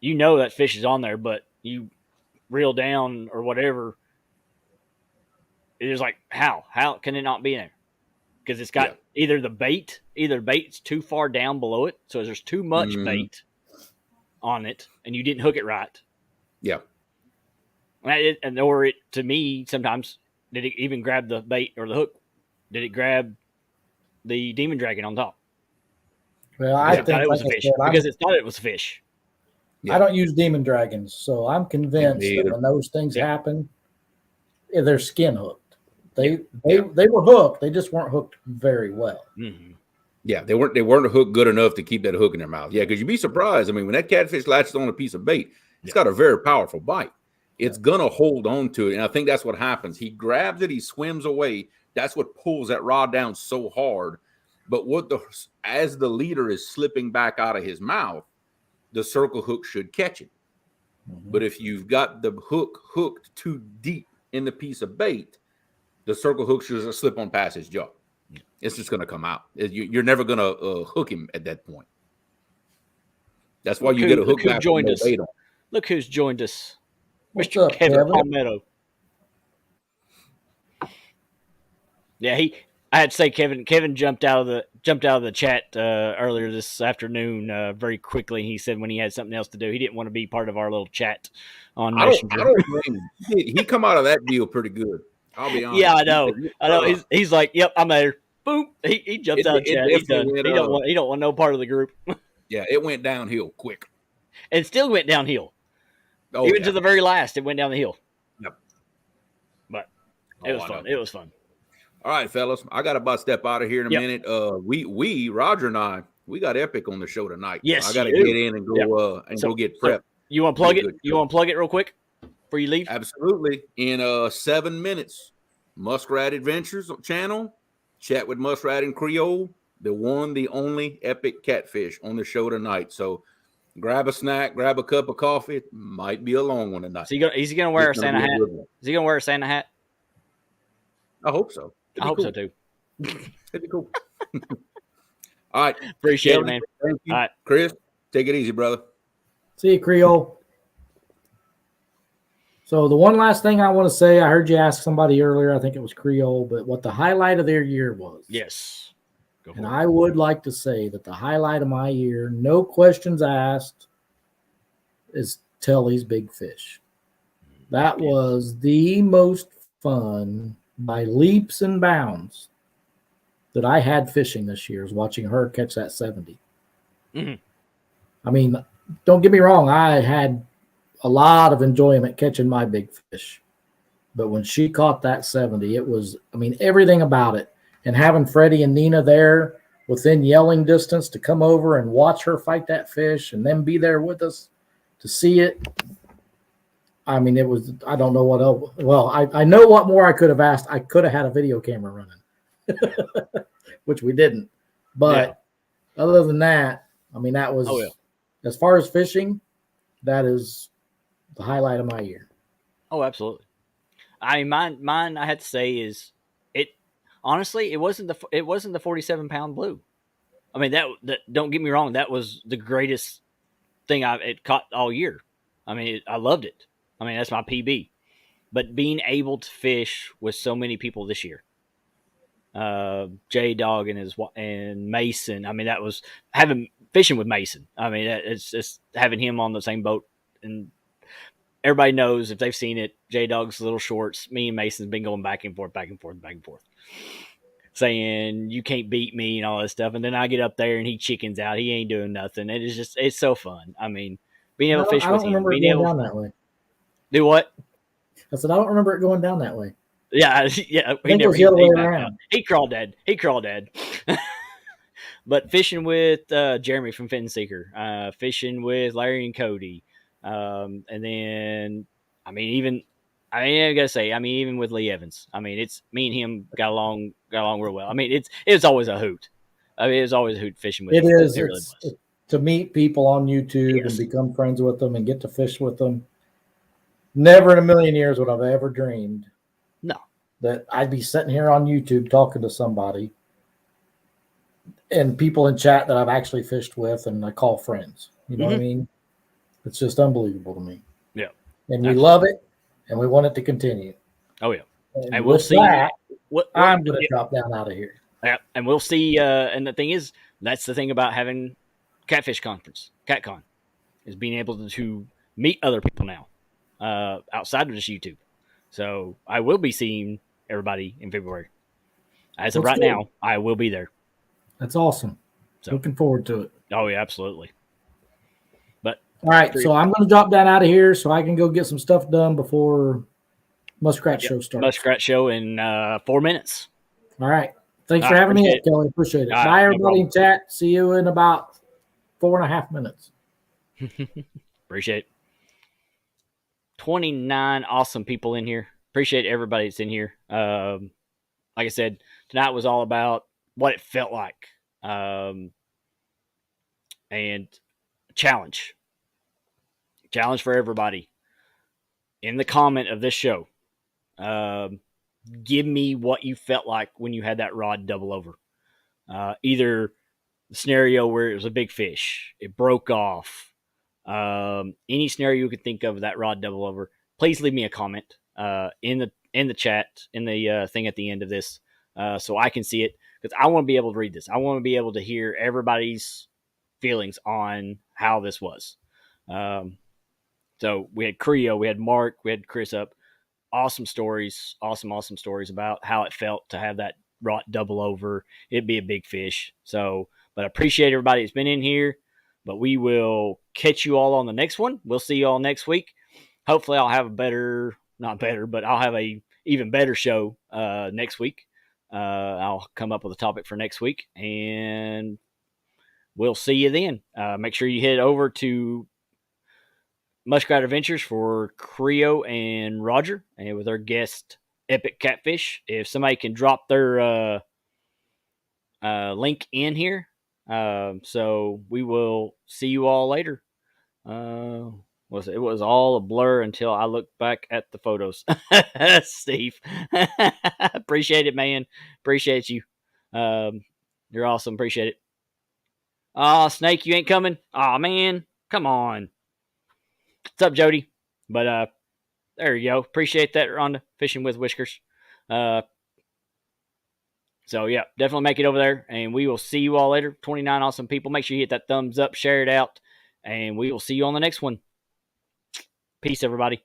that fish is on there, but you reel down or whatever. It is like, how can it not be in there? Because it's got either the bait's too far down below it, so there's too much bait on it, and you didn't hook it right. Yeah. Or to me, sometimes, did it even grab the bait or the hook? Did it grab the demon dragon on top? Well, I think it was a fish because it thought it was a fish. I don't use demon dragons, so I'm convinced that when those things happen, they're skin hooked. They were hooked. They just weren't hooked very well. Yeah, they weren't hooked good enough to keep that hook in their mouth. Yeah, because you'd be surprised. I mean, when that catfish latches on a piece of bait, it's got a very powerful bite. It's gonna hold on to it, and I think that's what happens. He grabs it, he swims away. That's what pulls that rod down so hard. But as the leader is slipping back out of his mouth, the circle hook should catch it. But if you've got the hook hooked too deep in the piece of bait, the circle hook should just slip on past his jaw. It's just going to come out. You're never going to hook him at that point. That's why you get a hook back with no bait on. Look who's joined us. What's Mr. up, Kevin Kevin? Palmetto. Yeah, I had to say Kevin jumped out of the chat earlier this afternoon very quickly. He said when he had something else to do, he didn't want to be part of our little chat on Nation. I don't blame him. He come out of that deal pretty good. I'll be honest. Yeah, I know. He's like, yep, I'm there. Boom. He jumps out of chat. He's done. He don't want no part of the group. Yeah, it went downhill quick. It still went downhill. Even to the very last, it went down the hill. Yep. But it was fun. It was fun. All right, fellas. I got to step out of here in a minute. We Roger and I, we got Epic on the show tonight. Yes, I got to get in and go go get prepped. You want to plug it? You want to plug it real quick before you leave? Absolutely. In 7 minutes, Muskrat Adventures channel, chat with Muskrat and Creole, the one, the only Epic Catfish on the show tonight. So grab a snack, grab a cup of coffee. It might be a long one tonight. So is he going to wear a Santa hat? Is he going to wear a Santa hat? I hope so. I hope so too. It'd be cool. All right. Appreciate it, man. Thank you. All right. Chris, take it easy, brother. See you, Creole. So the one last thing I want to say, I heard you ask somebody earlier, I think it was Creole, but what the highlight of their year was. Yes. And I would like to say that the highlight of my year, no questions asked, is Telly's Big Fish. That was the most fun by leaps and bounds that I had fishing this year, is watching her catch that 70. I mean, don't get me wrong, I had a lot of enjoyment catching my big fish. But when she caught that 70, it was, I mean, everything about it. And having Freddie and Nina there within yelling distance to come over and watch her fight that fish and then be there with us to see it. I mean, it was, I don't know what else. Well, I know what more I could have asked. I could have had a video camera running, which we didn't. But other than that, I mean, that was, as far as fishing, that is the highlight of my year. Oh, absolutely. I mean, mine I had to say is it. Honestly, it wasn't the 47-pound blue. I mean, that don't get me wrong, that was the greatest thing I've caught all year. I mean, I loved it. I mean, that's my PB. But being able to fish with so many people this year, J Dog and Mason. I mean, that was fishing with Mason. I mean, it's just having him on the same boat, and everybody knows if they've seen it. J Dog's little shorts. Me and Mason's been going back and forth, back and forth, back and forth. saying you can't beat me and all this stuff. And then I get up there and he chickens out. He ain't doing nothing. It is just, it's so fun. I mean, being able to fish I with don't him, remember it being going able down that way. do what? I said I don't remember it going down that way. Yeah, yeah. I think it was the other way around. He crawdad. But fishing with Jeremy from Fin Seeker, fishing with Larry and Cody, and then I gotta say, even with Lee Evans, it's me and him got along real well. It's always a hoot. It was always a hoot fishing with him. It is. It really was. To meet people on YouTube Yes. and become friends with them and get to fish with them. Never in a million years would I've ever dreamed No. that I'd be sitting here on YouTube talking to somebody and people in chat that I've actually fished with and I call friends. You know what I mean? It's just unbelievable to me. Yeah. And we love it and we want it to continue. Oh yeah. And we'll with see. that, What I'm going to drop down out of here. Yeah, and we'll see. And the thing is, that's the thing about having Catfish Conference, CatCon, is being able to meet other people now outside of just YouTube. So I will be seeing everybody in February. As of That's right good. now, I will be there. That's awesome. So- Looking forward to it. Oh yeah, absolutely. But All right, so I'm going to drop down out of here so I can go get some stuff done before Muskrat Show starts. Muskrat Show in 4 minutes. All right. Thanks All for right, having me, appreciate it. Kelly. Appreciate it. All right, Bye, no everybody in chat. See you in about 4.5 minutes. Appreciate it. 29 awesome people in here. Appreciate everybody that's in here. Like I said, tonight was all about what it felt like. And challenge for everybody in the comment of this show. Give me what you felt like when you had that rod double over. Either the scenario where it was a big fish, it broke off, any scenario you could think of that rod double over. Please leave me a comment in the chat, in the thing at the end of this, so I can see it, because I want to be able to read this. I want to be able to hear everybody's feelings on how this was. So we had Creo, we had Mark, we had Chris up. Awesome stories about how it felt to have that rod double over. It'd be a big fish. So, but I appreciate everybody that's been in here. But we will catch you all on the next one. We'll see you all next week. Hopefully I'll have I'll have a even better show next week. I'll come up with a topic for next week, and we'll see you then. Make sure you head over to Muskrat Adventures for Creo and Roger, and with our guest Epic Catfish. If somebody can drop their link in here, so we will see you all later. It was all a blur until I looked back at the photos. Steve, appreciate it, man. Appreciate you. You're awesome. Appreciate it. Snake, you ain't coming? Man, come on. What's up, Jody? But there you go. Appreciate that, Rhonda. Fishing with Whiskers. So yeah, definitely make it over there, and we will see you all later. 29 awesome people. Make sure you hit that thumbs up, share it out, and we will see you on the next one. Peace, everybody.